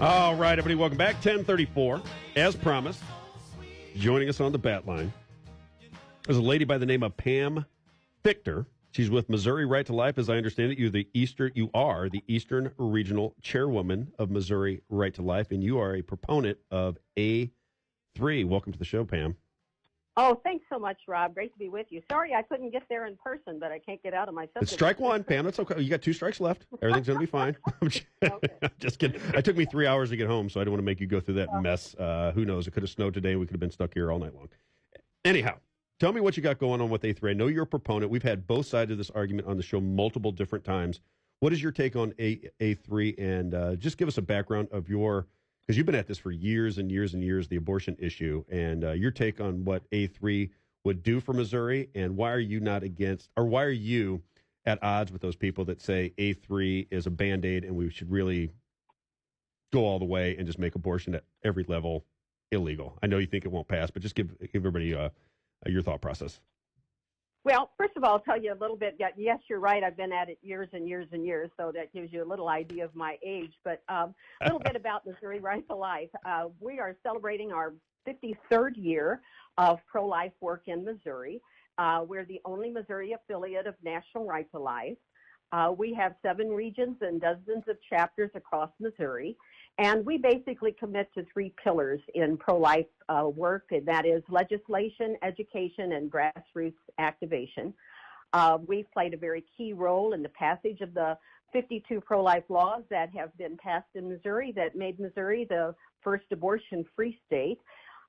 All right, everybody, welcome back. 1034, as promised. Joining us on the bat line is a lady by the name of Pam Fichter. She's with Missouri Right to Life. As I understand it, you are the Eastern Regional Chairwoman of Missouri Right to Life, and you are a proponent of A3. Welcome to the show, Pam. Oh, thanks so much, Rob. Great to be with you. Sorry I couldn't get there in person, but I can't get out of my subject. It's strike one, Pam. That's okay. You got 2 strikes left. Everything's going to be fine. Okay. Just kidding. It took me 3 hours to get home, so I don't want to make you go through that mess. Who knows? It could have snowed today. We could have been stuck here all night long. Anyhow, tell me what you got going on with A3. I know you're a proponent. We've had both sides of this argument on the show multiple different times. What is your take on A3? And just give us a background of because you've been at this for years and years and years, the abortion issue, and your take on what A3 would do for Missouri, and why are you why are you at odds with those people that say A3 is a Band-Aid and we should really go all the way and just make abortion at every level illegal? I know you think it won't pass, but just give everybody your thought process. Well, first of all, I'll tell you a little bit. Yes, you're right. I've been at it years and years and years, so that gives you a little idea of my age. But a little bit about Missouri Right to Life. We are celebrating our 53rd year of pro-life work in Missouri. We're the only Missouri affiliate of National Right to Life. We have 7 regions and dozens of chapters across Missouri. And we basically commit to 3 pillars in pro-life work, and that is legislation, education, and grassroots activation. We've played a very key role in the passage of the 52 pro-life laws that have been passed in Missouri that made Missouri the first abortion-free state.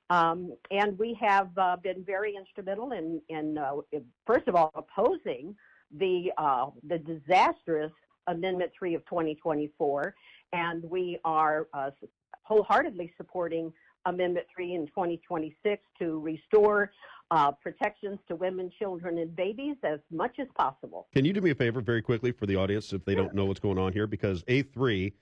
And we have been very instrumental in first of all, opposing the disastrous Amendment 3 of 2024, and we are wholeheartedly supporting Amendment 3 in 2026 to restore protections to women, children, and babies as much as possible. Can you do me a favor very quickly for the audience if they don't know what's going on here? Because A3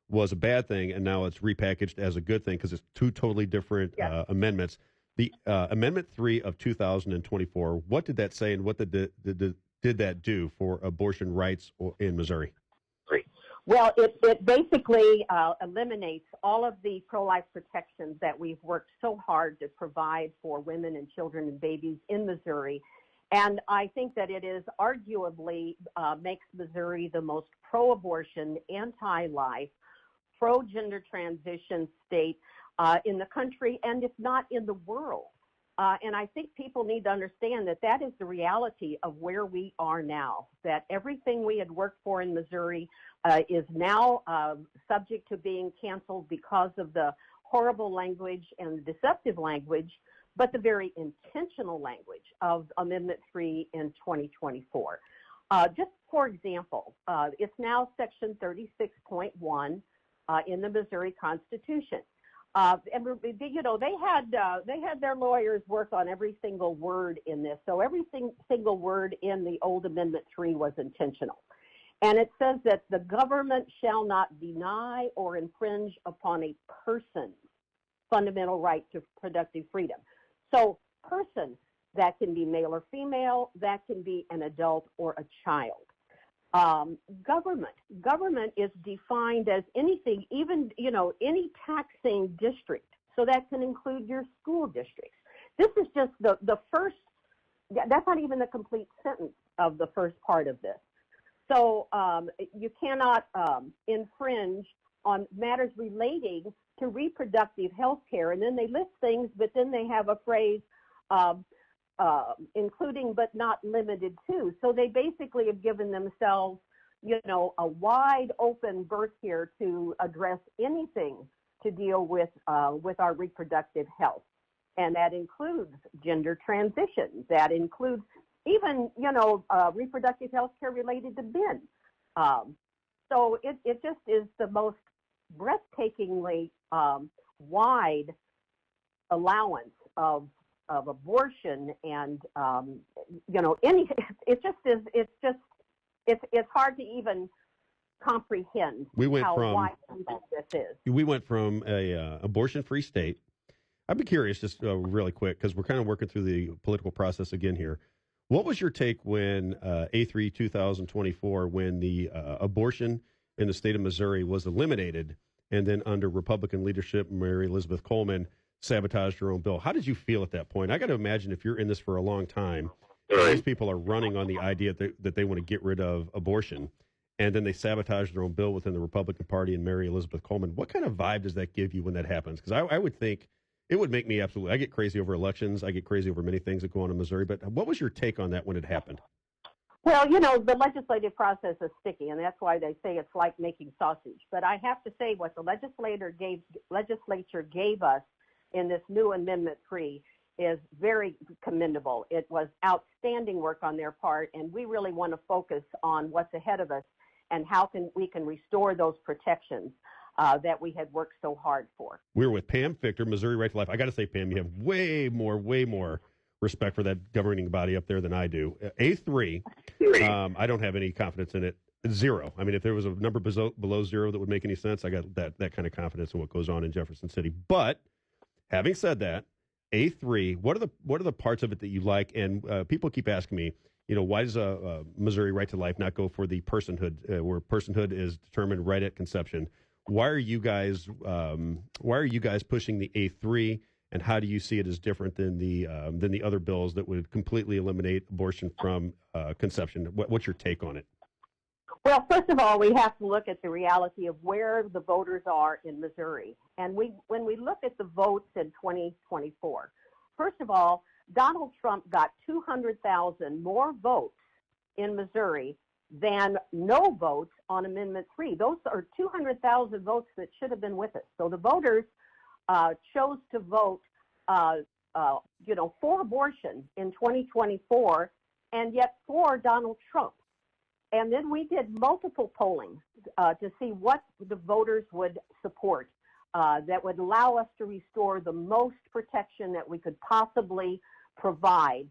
was a bad thing, and now it's repackaged as a good thing because it's 2 totally different amendments. The Amendment 3 of 2024, what did that say, and what did that do for abortion rights in Missouri? Well, it basically eliminates all of the pro-life protections that we've worked so hard to provide for women and children and babies in Missouri. And I think that it is arguably makes Missouri the most pro-abortion, anti-life, pro-gender transition state in the country, and if not in the world. And I think people need to understand that that is the reality of where we are now, that everything we had worked for in Missouri is now subject to being canceled because of the horrible language and the deceptive language, but the very intentional language of Amendment 3 in 2024. Just for example, it's now Section 36.1 in the Missouri Constitution. And you know, they had their lawyers work on every single word in this. So every single word in the old Amendment 3 was intentional. And it says that the government shall not deny or infringe upon a person's fundamental right to productive freedom. So person, that can be male or female, that can be an adult or a child. Government is defined as anything, even, you know, any taxing district. So that can include your school districts. This is just the first, that's not even the complete sentence of the first part of this. So you cannot infringe on matters relating to reproductive health care. And then they list things, but then they have a phrase, including but not limited to. So they basically have given themselves, you know, a wide open berth here to address anything to deal with our reproductive health. And that includes gender transition. That includes even, you know, reproductive health care related to men. So it just is the most breathtakingly wide allowance of abortion, and you know, it's hard to even comprehend how wide this is. We went from a abortion-free state. I'd be curious, just really quick, because we're kind of working through the political process again here. What was your take when A3 2024, when the abortion in the state of Missouri was eliminated, and then under Republican leadership, Mary Elizabeth Coleman sabotaged her own bill. How did you feel at that point? I got to imagine if you're in this for a long time, and these people are running on the idea that they want to get rid of abortion, and then they sabotage their own bill within the Republican Party and Mary Elizabeth Coleman. What kind of vibe does that give you when that happens? Because I would think it would make me absolutely. I get crazy over elections. I get crazy over many things that go on in Missouri. But what was your take on that when it happened? Well, you know, the legislative process is sticky, and that's why they say it's like making sausage. But I have to say what the legislature gave us in this new Amendment 3 is very commendable. It was outstanding work on their part, and we really want to focus on what's ahead of us and how we can restore those protections that we had worked so hard for. We're with Pam Fichter, Missouri Right to Life. I got to say, Pam, you have way more respect for that governing body up there than I do. A3, I don't have any confidence in it. Zero. I mean, if there was a number below zero that would make any sense, I got that kind of confidence in what goes on in Jefferson City. But having said that, A3, what are the parts of it that you like? And people keep asking me, why does a Missouri Right to Life not go for the personhood, where personhood is determined right at conception? Why are you guys pushing the A3, and how do you see it as different than the other bills that would completely eliminate abortion from conception? What's your take on it? Well, first of all, we have to look at the reality of where the voters are in Missouri. And when we look at the votes in 2024, first of all, Donald Trump got 200,000 more votes in Missouri than no votes on Amendment 3. Those are 200,000 votes that should have been with us. So the voters chose to vote, for abortion in 2024, and yet for Donald Trump. And then we did multiple polling to see what the voters would support that would allow us to restore the most protection that we could possibly provide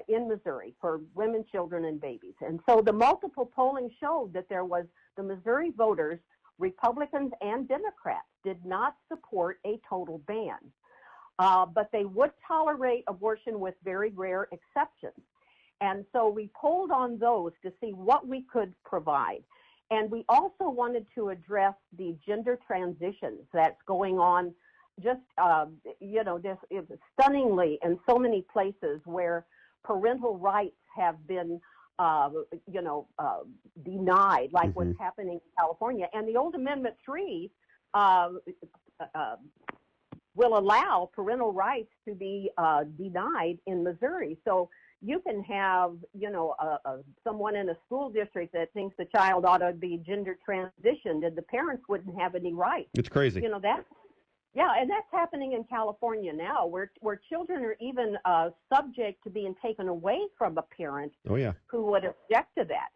in Missouri for women, children, and babies. And so the multiple polling showed that the Missouri voters, Republicans and Democrats, did not support a total ban. But they would tolerate abortion with very rare exceptions. And so we polled on those to see what we could provide. And we also wanted to address the gender transitions that's going on just, stunningly in so many places where parental rights have been, denied, like what's happening in California. And the old Amendment 3 will allow parental rights to be denied in Missouri. So you can have, someone in a school district that thinks the child ought to be gender transitioned, and the parents wouldn't have any rights. It's crazy. And that's happening in California now, where children are even subject to being taken away from a parent who would object to that.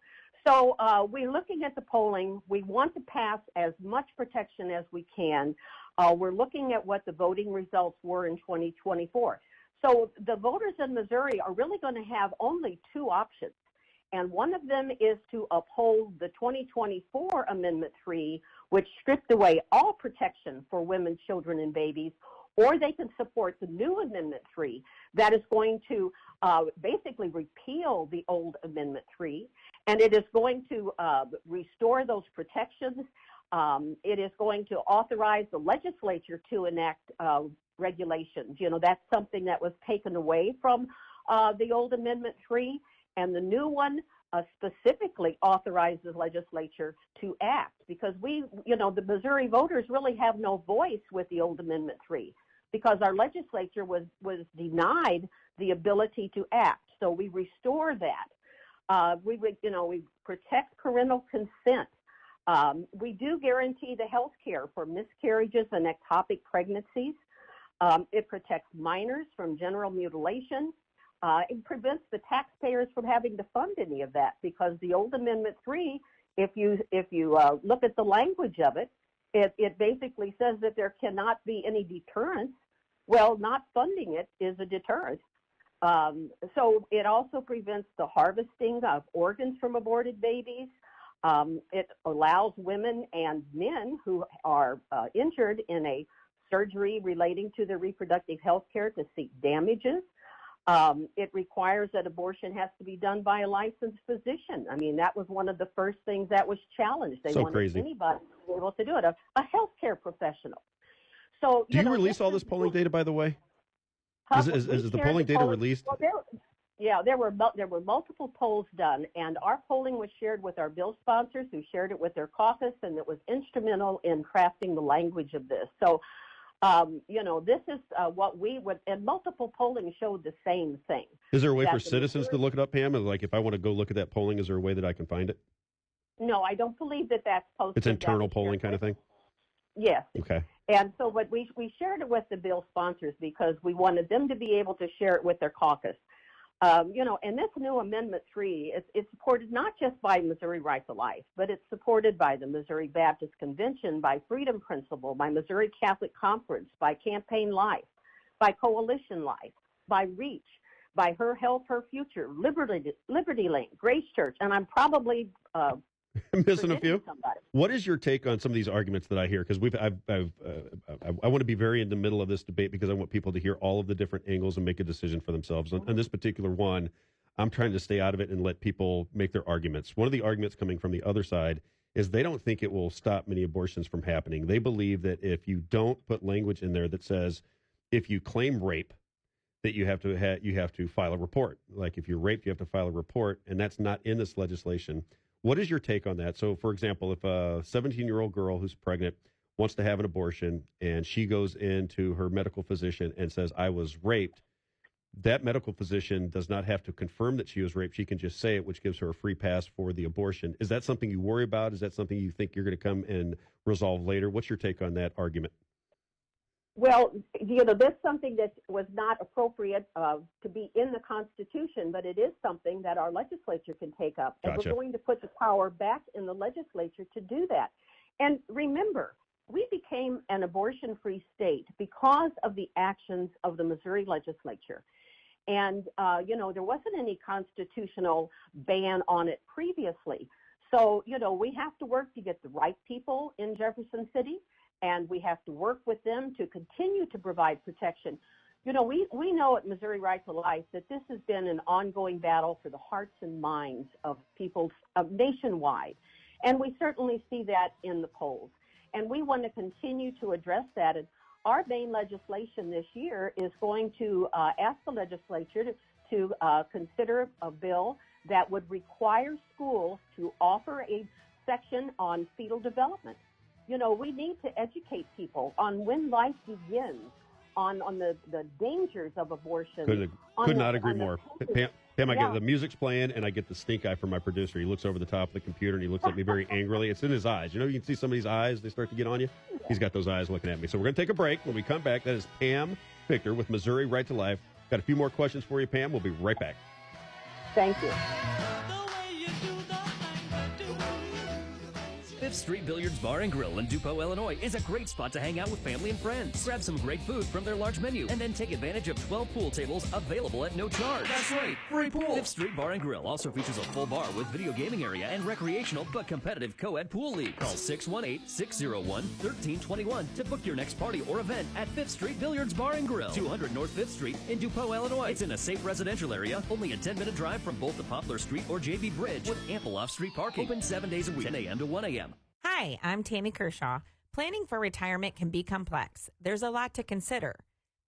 So we're looking at the polling. We want to pass as much protection as we can. We're looking at what the voting results were in 2024. So the voters in Missouri are really going to have only two options. And one of them is to uphold the 2024 Amendment 3, which stripped away all protection for women, children, and babies, or they can support the new Amendment 3 that is going to basically repeal the old Amendment 3, and it is going to restore those protections. It is going to authorize the legislature to enact regulations. That's something that was taken away from the old Amendment 3, and the new one specifically authorizes legislature to act, because the Missouri voters really have no voice with the old Amendment 3, because our legislature was denied the ability to act. So we restore that. We protect parental consent. We do guarantee the health care for miscarriages and ectopic pregnancies. It protects minors from genital mutilation. It prevents the taxpayers from having to fund any of that, because the old Amendment 3, if you look at the language of it, it basically says that there cannot be any deterrence. Well, not funding it is a deterrent. So it also prevents the harvesting of organs from aborted babies. It allows women and men who are injured in a surgery relating to their reproductive health care to seek damages. It requires that abortion has to be done by a licensed physician. I mean, that was one of the first things that was challenged. They So wanted crazy. anybody to be able to do it, a healthcare professional. So, Do you release all this polling data, by the way? Is the polling data released? Well, there were multiple polls done, and our polling was shared with our bill sponsors, who shared it with their caucus, and it was instrumental in crafting the language of this. So, this is what we would, and multiple polling showed the same thing. Is there a way for citizens to look it up, Pam? Like, if I want to go look at that polling, is there a way that I can find it? No, I don't believe that that's posted. It's internal polling kind of thing? Yes. Okay. And so what we shared it with the bill sponsors because we wanted them to be able to share it with their caucus. And this new Amendment 3, it's supported not just by Missouri Right to Life, but it's supported by the Missouri Baptist Convention, by Freedom Principle, by Missouri Catholic Conference, by Campaign Life, by Coalition Life, by REACH, by Her Health, Her Future, Liberty Link, Grace Church, and I'm probably missing a few. Somebody. What is your take on some of these arguments that I hear? Because I want to be very in the middle of this debate because I want people to hear all of the different angles and make a decision for themselves. On this particular one, I'm trying to stay out of it and let people make their arguments. One of the arguments coming from the other side is they don't think it will stop many abortions from happening. They believe that if you don't put language in there that says if you claim rape, that you have to file a report. Like if you're raped, you have to file a report, and that's not in this legislation. What is your take on that? So, for example, if a 17-year-old girl who's pregnant wants to have an abortion and she goes into her medical physician and says, I was raped, that medical physician does not have to confirm that she was raped. She can just say it, which gives her a free pass for the abortion. Is that something you worry about? Is that something you think you're going to come and resolve later? What's your take on that argument? Well, this is something that was not appropriate to be in the Constitution, but it is something that our legislature can take up. And Gotcha. We're going to put the power back in the legislature to do that. And remember, we became an abortion-free state because of the actions of the Missouri legislature. And, there wasn't any constitutional ban on it previously. So, we have to work to get the right people in Jefferson City, and we have to work with them to continue to provide protection. We know at Missouri Right to Life that this has been an ongoing battle for the hearts and minds of people nationwide, and we certainly see that in the polls. And we want to continue to address that. And our main legislation this year is going to ask the legislature to consider a bill that would require schools to offer a section on fetal development. We need to educate people on when life begins, on the dangers of abortion. Could not agree more. Pam, I get the music's playing, and I get the stink eye from my producer. He looks over the top of the computer, and he looks at me very angrily. It's in his eyes. You can see somebody's eyes. They start to get on you. He's got those eyes looking at me. So we're going to take a break. When we come back, that is Pam Fichter with Missouri Right to Life. Got a few more questions for you, Pam. We'll be right back. Thank you. Fifth Street Billiards Bar and Grill in Dupont, Illinois is a great spot to hang out with family and friends. Grab some great food from their large menu and then take advantage of 12 pool tables available at no charge. That's right, free pool. Fifth Street Bar and Grill also features a full bar with video gaming area and recreational but competitive co-ed pool league. Call 618-601-1321 to book your next party or event at Fifth Street Billiards Bar and Grill, 200 North Fifth Street in Dupont, Illinois. It's in a safe residential area, only a 10-minute drive from both the Poplar Street or JB Bridge, with ample off-street parking. Open 7 days a week, 10 a.m. to 1 a.m. Hi, I'm Tammy Kershaw. Planning for retirement can be complex. There's a lot to consider.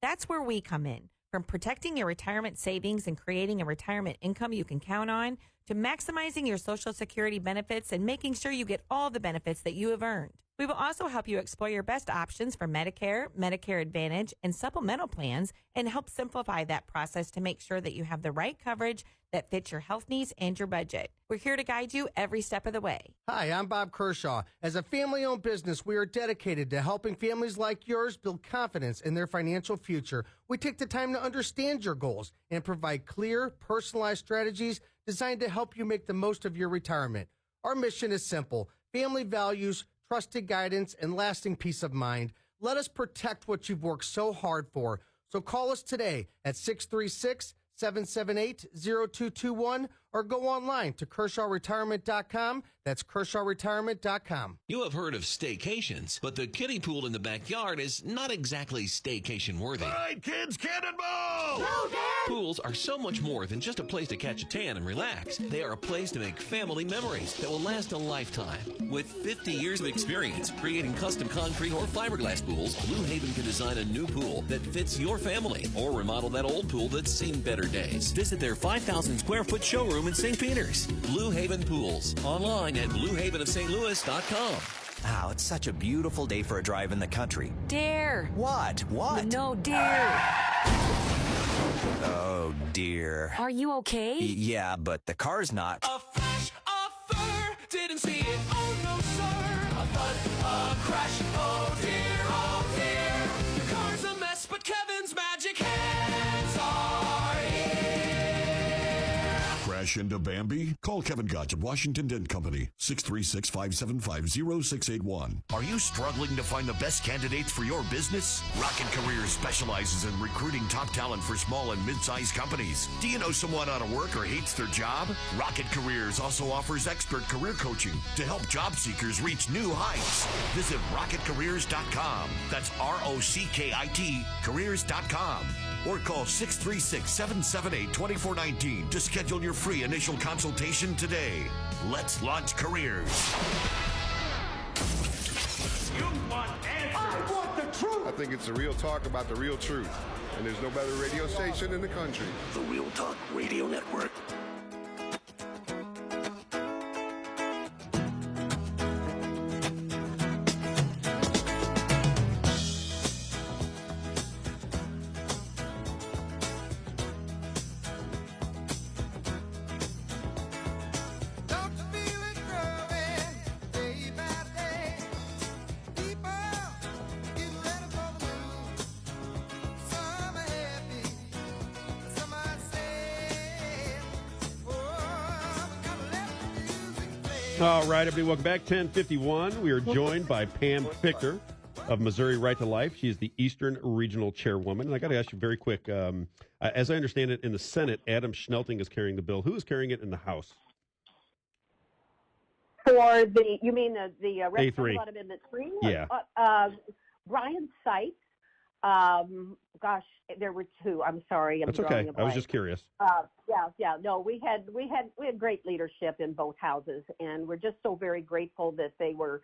That's where we come in. From protecting your retirement savings and creating a retirement income you can count on, to maximizing your Social Security benefits and making sure you get all the benefits that you have earned. We will also help you explore your best options for Medicare, Medicare Advantage, and supplemental plans, and help simplify that process to make sure that you have the right coverage that fits your health needs and your budget. We're here to guide you every step of the way. Hi, I'm Bob Kershaw. As a family-owned business, we are dedicated to helping families like yours build confidence in their financial future. We take the time to understand your goals and provide clear, personalized strategies designed to help you make the most of your retirement. Our mission is simple: family values, trusted guidance, and lasting peace of mind. Let us protect what you've worked so hard for. So call us today at 636-778-0221 or go online to KershawRetirement.com. That's KershawRetirement.com. You have heard of staycations, but the kiddie pool in the backyard is not exactly staycation worthy. All right, kids, cannonball! Go, Dad! Pools are so much more than just a place to catch a tan and relax. They are a place to make family memories that will last a lifetime. With 50 years of experience creating custom concrete or fiberglass pools, Blue Haven can design a new pool that fits your family or remodel that old pool that's seen better days. Visit their 5,000 square foot showroom in St. Peters. Blue Haven Pools. Online at bluehavenofstlouis.com. Wow, it's such a beautiful day for a drive in the country. Dare. What? What? No, dare. Oh, dear. Are you okay? Yeah, but the car's not. A flash of fur, didn't see it, oh no sir. A thud, a crash, oh dear, the car's a mess, but Kevin's magic hands are here. Crash into Bambi? Call Kevin Gotch of Washington Dent Company, 636-575-0681. Are you struggling to find the best candidates for your business? Rocket Careers specializes in recruiting top talent for small and mid-sized companies. Do you know someone out of work or hates their job? Rocket Careers also offers expert career coaching to help job seekers reach new heights. Visit rocketcareers.com. That's ROCKIT careers.com. Or call 636-778-2419 to schedule your free initial consultation today. Let's launch careers. You want answers. I want the truth. I think it's the real talk about the real truth. And there's no better radio station in the country. The Real Talk Radio Network. All right, everybody, welcome back. 10:51. We are joined by Pam Fichter of Missouri Right to Life. She is the Eastern Regional Chairwoman. And I got to ask you very quick. As I understand it, in the Senate, Adam Schnelting is carrying the bill. Who is carrying it in the House? For the, you mean the A3. Representative Amendment 3? Yeah. Brian Sykes. Gosh, there were two. I'm sorry. That's okay. I was just curious. No, we had great leadership in both houses, and we're just so very grateful that they were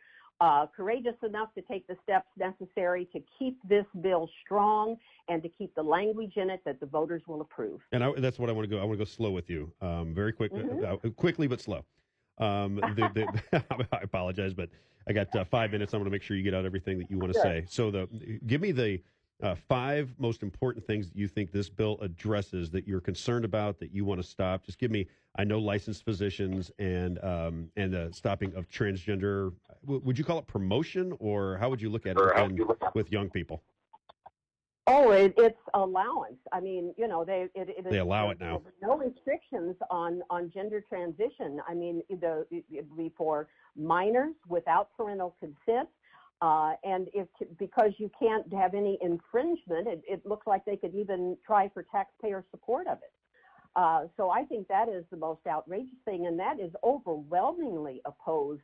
courageous enough to take the steps necessary to keep this bill strong and to keep the language in it that the voters will approve. And that's what I want to go. I want to go slow with you. Very quick, quickly but slow. I apologize, but I got 5 minutes. I want to make sure you get out everything that you want to say. So give me the 5 most important things that you think this bill addresses that you're concerned about, that you want to stop. Just give me, I know licensed physicians and stopping of transgender. Would you call it promotion, or how would you look at it with young people? Oh, it's allowance. I mean, you know, they allow it now. No restrictions on gender transition. I mean, it'd be for minors without parental consent. And because you can't have any infringement, it looks like they could even try for taxpayer support of it. So I think that is the most outrageous thing, and that is overwhelmingly opposed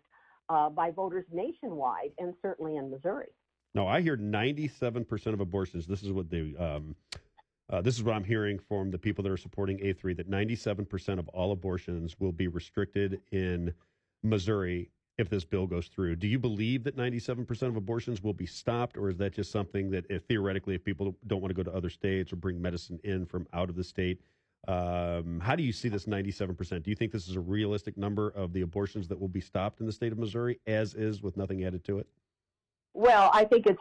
by voters nationwide and certainly in Missouri. No, I hear 97% of abortions. This is what I'm hearing from the people that are supporting A3, that 97% of all abortions will be restricted in Missouri if this bill goes through. Do you believe that 97% of abortions will be stopped, or is that just something that theoretically, if people don't want to go to other states or bring medicine in from out of the state, how do you see this 97%? Do you think this is a realistic number of the abortions that will be stopped in the state of Missouri, as is, with nothing added to it? Well, I think it's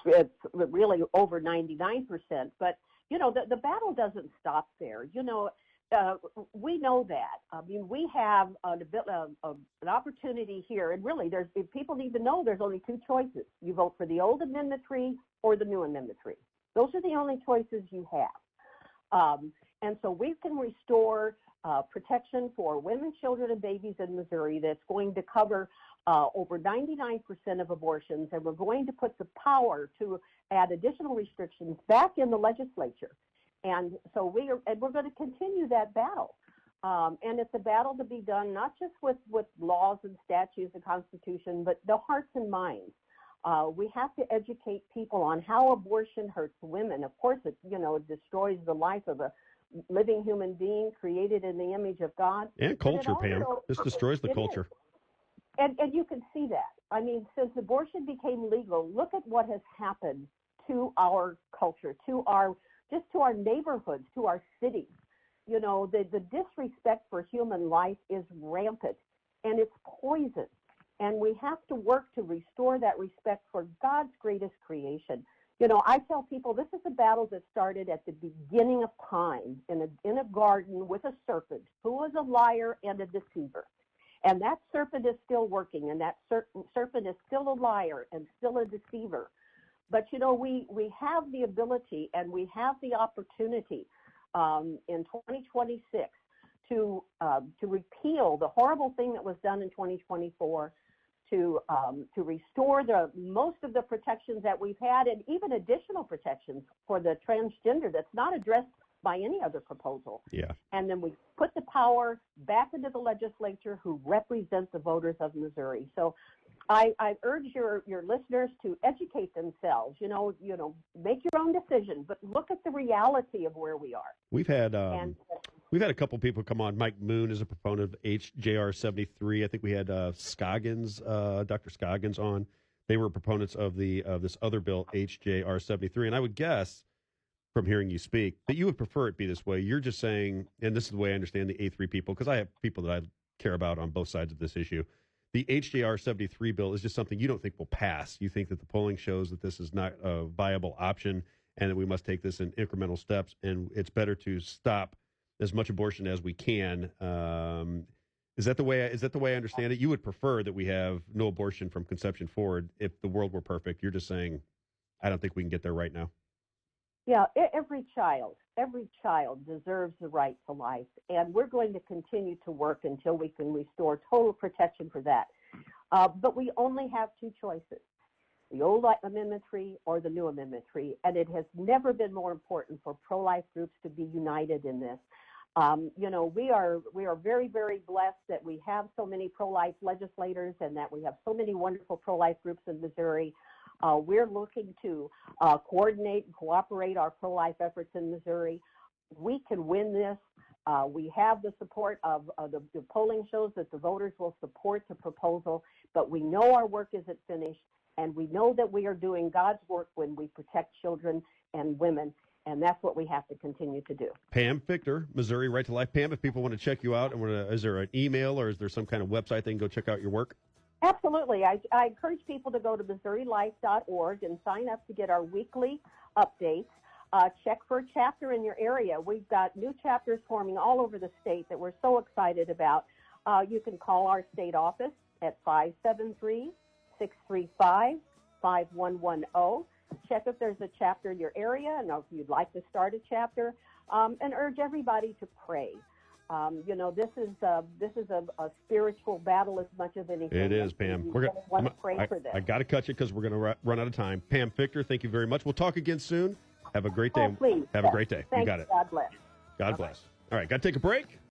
really over 99%. But, you know, the battle doesn't stop there. You know, we know that. I mean, we have an opportunity here, and really, people need to know there's only two choices. You vote for the old Amendment 3 or the new Amendment 3. Those are the only choices you have. And so we can restore protection for women, children, and babies in Missouri that's going to cover over 99% of abortions, and we're going to put the power to add additional restrictions back in the legislature. And so we're going to continue that battle. And it's a battle to be done not just with laws and statutes and constitution, but the hearts and minds. We have to educate people on how abortion hurts women. Of course, it destroys the life of a living human being created in the image of God. And culture, Pam. This destroys the culture. And you can see that. I mean, since abortion became legal, look at what has happened to our culture, to our neighborhoods, to our cities. You know, the disrespect for human life is rampant, and it's poison. And we have to work to restore that respect for God's greatest creation. You know, I tell people this is a battle that started at the beginning of time in a garden with a serpent who was a liar and a deceiver. And that serpent is still working, and that serpent is still a liar and still a deceiver. But, you know, we have the ability and we have the opportunity in 2026 to repeal the horrible thing that was done in 2024, to restore most of the protections that we've had, and even additional protections for the transgender that's not addressed by any other proposal. Yeah. And then we put the power back into the legislature who represent the voters of Missouri. So I urge your listeners to educate themselves, you know, make your own decision, but look at the reality of where we are. We've had a couple people come on. Mike Moon is a proponent of HJR 73. I think we had Scoggins, Dr. Scoggins on. They were proponents of this other bill, HJR 73. And I would guess, from hearing you speak, that you would prefer it be this way. You're just saying, and this is the way I understand the A3 people, because I have people that I care about on both sides of this issue. The HJR 73 bill is just something you don't think will pass. You think that the polling shows that this is not a viable option and that we must take this in incremental steps, and it's better to stop as much abortion as we can. Is that the way I understand it? You would prefer that we have no abortion from conception forward if the world were perfect. You're just saying, I don't think we can get there right now. Yeah, every child deserves the right to life, and we're going to continue to work until we can restore total protection for that. But we only have two choices, the old Amendment 3 or the new Amendment 3, and it has never been more important for pro-life groups to be united in this. You know, we are very, very blessed that we have so many pro-life legislators and that we have so many wonderful pro-life groups in Missouri. We're looking to coordinate and cooperate our pro-life efforts in Missouri. We can win this. We have the support of the polling shows that the voters will support the proposal, but we know our work isn't finished, and we know that we are doing God's work when we protect children and women, and that's what we have to continue to do. Pam Fichter, Missouri Right to Life. Pam, if people want to check you out, is there an email or is there some kind of website they can go check out your work? Absolutely. I encourage people to go to MissouriLife.org and sign up to get our weekly updates. Check for a chapter in your area. We've got new chapters forming all over the state that we're so excited about. You can call our state office at 573-635-5110. Check if there's a chapter in your area and if you'd like to start a chapter, and urge everybody to pray. You know, this is a spiritual battle as much as anything. It is, Pam. We're going to pray for this. I got to cut you because we're going to run out of time. Pam Fichter, thank you very much. We'll talk again soon. Have a great day. Oh, please. Have a great day. Thanks. You got it. God bless. God bless. All right, got to take a break.